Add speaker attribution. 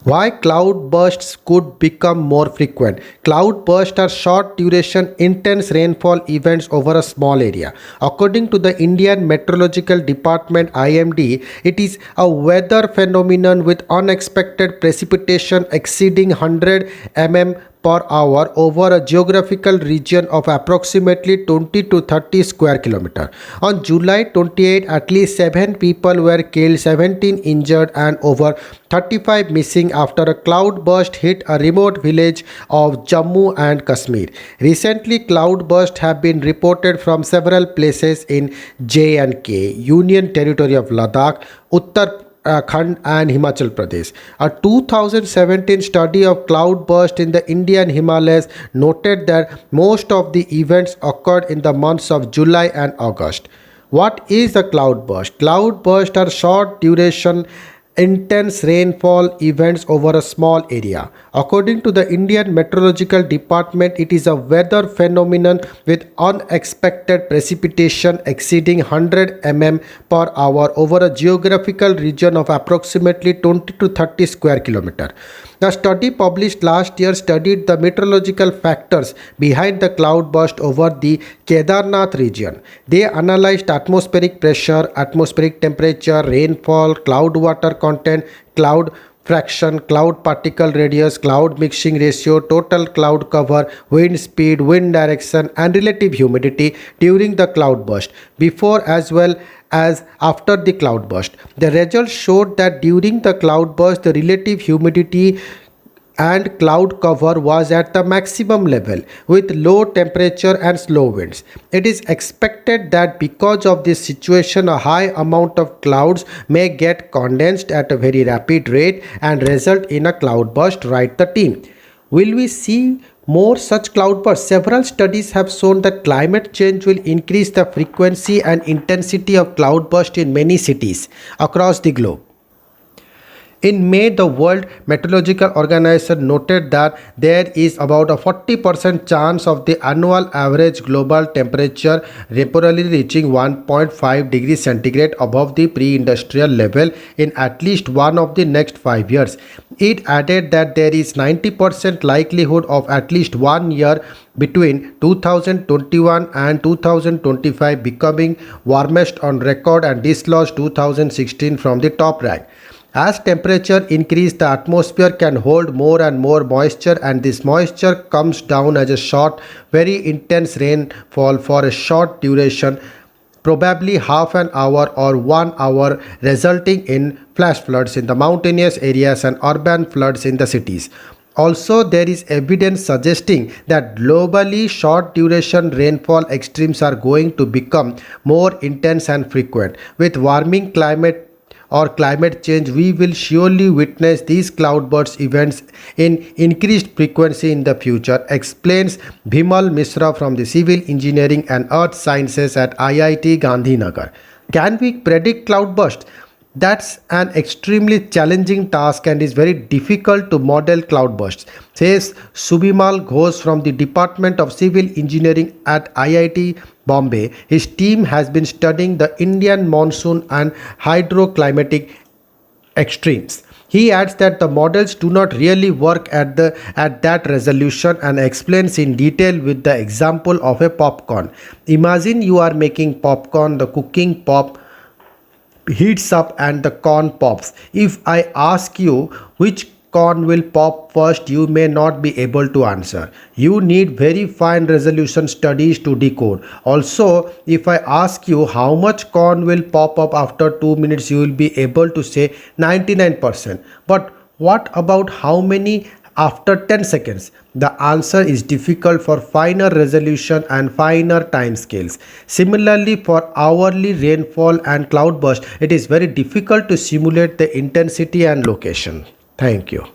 Speaker 1: Why cloudbursts could become more frequent? Cloudbursts are short duration, intense rainfall events over a small area. According to the Indian Meteorological Department (IMD), it is a weather phenomenon with unexpected precipitation exceeding 100 mm per hour over a geographical region of approximately 20 to 30 square kilometer. On July 28, at least 7 people were killed, 17 injured and over 35 missing after a cloudburst hit a remote village of Jammu and Kashmir. Recently, cloudbursts have been reported from several places in J&K, Union Territory of Ladakh, Uttarakhand and Himachal Pradesh. A 2017 study of cloudburst in the Indian Himalayas noted that most of the events occurred in the months of July and August. What is a cloudburst? Cloudbursts are short duration, intense rainfall events over a small area. According to the Indian Meteorological Department, it is a weather phenomenon with unexpected precipitation exceeding 100 mm per hour over a geographical region of approximately 20 to 30 square kilometer. The study published last year studied the meteorological factors behind the cloudburst over the Kedarnath region. They analyzed atmospheric pressure, atmospheric temperature, rainfall, cloud water content, cloud fraction, cloud particle radius, cloud mixing ratio, total cloud cover, wind speed, wind direction and relative humidity during the cloudburst, before as well as after the cloudburst. The results showed that during the cloudburst, the relative humidity and cloud cover was at the maximum level with low temperature and slow winds. It is expected that because of this situation, a high amount of clouds may get condensed at a very rapid rate and result in a cloudburst, write the team. Will we see more such cloudbursts? Several studies have shown that climate change will increase the frequency and intensity of cloudbursts in many cities across the globe. In May, the World Meteorological Organization noted that there is about a 40% chance of the annual average global temperature temporarily reaching 1.5 degrees centigrade above the pre-industrial level in at least one of the next 5 years. It added that there is 90% likelihood of at least 1 year between 2021 and 2025 becoming warmest on record and dislodged 2016 from the top rank. As temperature increases, the atmosphere can hold more and more moisture, and this moisture comes down as a short, very intense rainfall for a short duration, probably half an hour or 1 hour, resulting in flash floods in the mountainous areas and urban floods in the cities. Also, there is evidence suggesting that globally short duration rainfall extremes are going to become more intense and frequent. With warming climate or climate change, we will surely witness these cloudburst events in increased frequency in the future, explains Bhimal Misra from the Civil Engineering and Earth Sciences at IIT Gandhinagar. Can we predict cloudbursts? That's an extremely challenging task and is very difficult to model cloudbursts, says Subimal Ghosh from the Department of Civil Engineering at IIT Bombay. His team has been studying the Indian monsoon and hydroclimatic extremes. He adds that the models do not really work at that resolution and explains in detail with the example of a popcorn. Imagine you are making popcorn, the cooking pot heats up and the corn pops. If I ask you which corn will pop first, you may not be able to answer. You need very fine resolution studies to decode. Also, if I ask you how much corn will pop up after 2 minutes, you will be able to say 99%. But what about how many after 10 seconds? The answer is difficult for finer resolution and finer time scales. Similarly, for hourly rainfall and cloudburst, it is very difficult to simulate the intensity and location. Thank you.